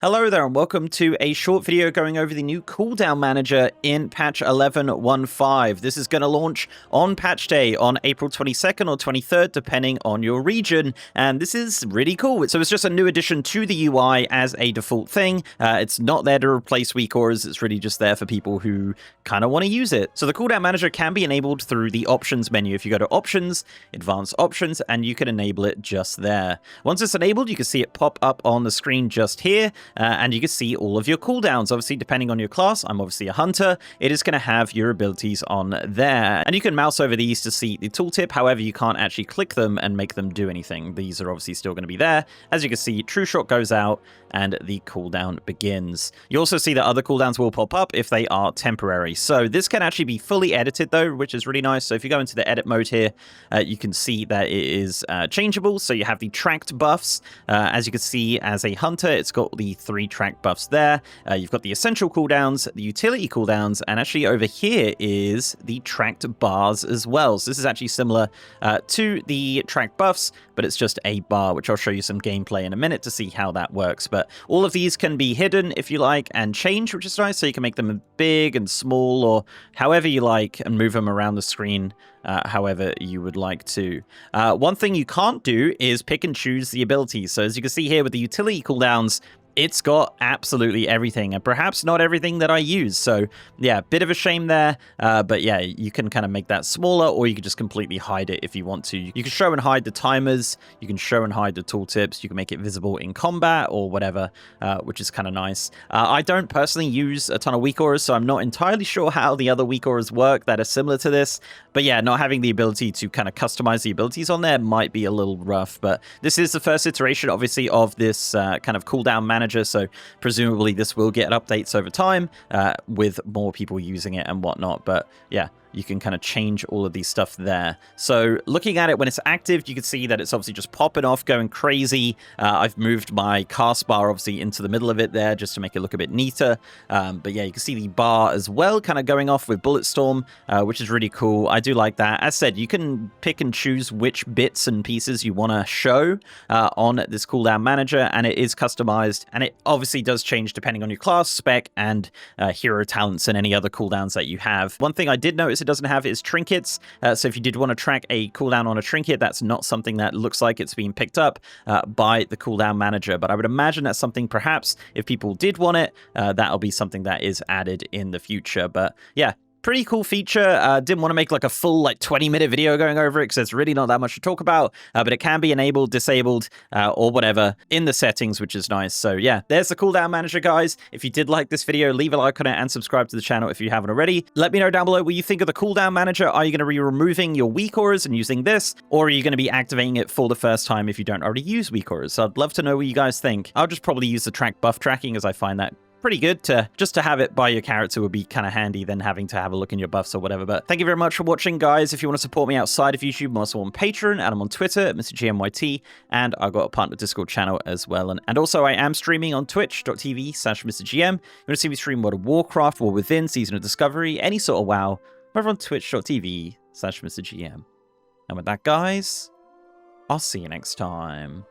Hello there and welcome to a short video going over the new cooldown manager in patch 11.15. This is going to launch on patch day on April 22nd or 23rd depending on your region, and this is really cool. So it's just a new addition to the UI as a default thing. It's not there to replace weak auras, it's really just there for people who kind of want to use it. So the cooldown manager can be enabled through the options menu. If you go to options, advanced options, and you can enable it just there. Once it's enabled, you can see it pop up on the screen just here. And you can see all of your cooldowns. Obviously, depending on your class, I'm obviously a hunter, it is going to have your abilities on there. And you can mouse over these to see the tooltip. However, you can't actually click them and make them do anything. These are obviously still going to be there. As you can see, True Shot goes out and the cooldown begins. You also see that other cooldowns will pop up if they are temporary. So this can actually be fully edited though, which is really nice. So if you go into the edit mode here, you can see that it is changeable. So you have the tracked buffs. As you can see, as a hunter, it's got the 3 track buffs there. You've got the essential cooldowns, the utility cooldowns, and actually over here is the tracked bars as well. So this is actually similar to the tracked buffs, but it's just a bar, which I'll show you some gameplay in a minute to see how that works. But all of these can be hidden if you like and change, which is nice. So you can make them big and small or however you like and move them around the screen however you would like to. One thing you can't do is pick and choose the abilities. So as you can see here with the utility cooldowns, it's got absolutely everything, and perhaps not everything that I use. So yeah, bit of a shame there, but yeah, you can kind of make that smaller, or you can just completely hide it if you want to. You can show and hide the timers, you can show and hide the tooltips, you can make it visible in combat or whatever, which is kind of nice. I don't personally use a ton of weak auras, so I'm not entirely sure how the other weak auras work that are similar to this, but yeah, not having the ability to kind of customize the abilities on there might be a little rough. But this is the first iteration, obviously, of this kind of cooldown manager, so presumably this will get updates over time with more people using it and whatnot. But yeah, you can kind of change all of these stuff there. So looking at it when it's active, you can see that it's obviously just popping off, going crazy. I've moved my cast bar obviously into the middle of it there just to make it look a bit neater. But yeah, you can see the bar as well kind of going off with Bullet Storm, which is really cool. I do like that. As said, you can pick and choose which bits and pieces you want to show on this cooldown manager, and it is customized, and it obviously does change depending on your class, spec, and hero talents and any other cooldowns that you have. One thing I did notice it doesn't have is trinkets. So if you did want to track a cooldown on a trinket, that's not something that looks like it's being picked up by the cooldown manager. But I would imagine that's something, perhaps, if people did want it, that'll be something that is added in the future. But yeah, pretty cool feature. Didn't want to make like a full 20-minute video going over it because there's really not that much to talk about, but it can be enabled, disabled, or whatever in the settings, which is nice. So yeah, there's the cooldown manager, guys. If you did like this video, leave a like on it and subscribe to the channel if you haven't already. Let me know down below what you think of the cooldown manager. Are you going to be removing your weak auras and using this, or are you going to be activating it for the first time if you don't already use weak auras? So I'd love to know what you guys think. I'll just probably use the track buff tracking as I find that pretty good. Just to have it by your character would be kind of handy than having to have a look in your buffs or whatever. But thank you very much for watching, guys. If you want to support me outside of YouTube, I'm also on Patreon, and I'm on Twitter at MrGMYT, and I've got a partner Discord channel as well. And also I am streaming on twitch.tv/MrGM. You want to see me stream World of Warcraft, War Within, Season of Discovery, any sort of WoW, I'm over on twitch.tv/MrGM. And with that, guys, I'll see you next time.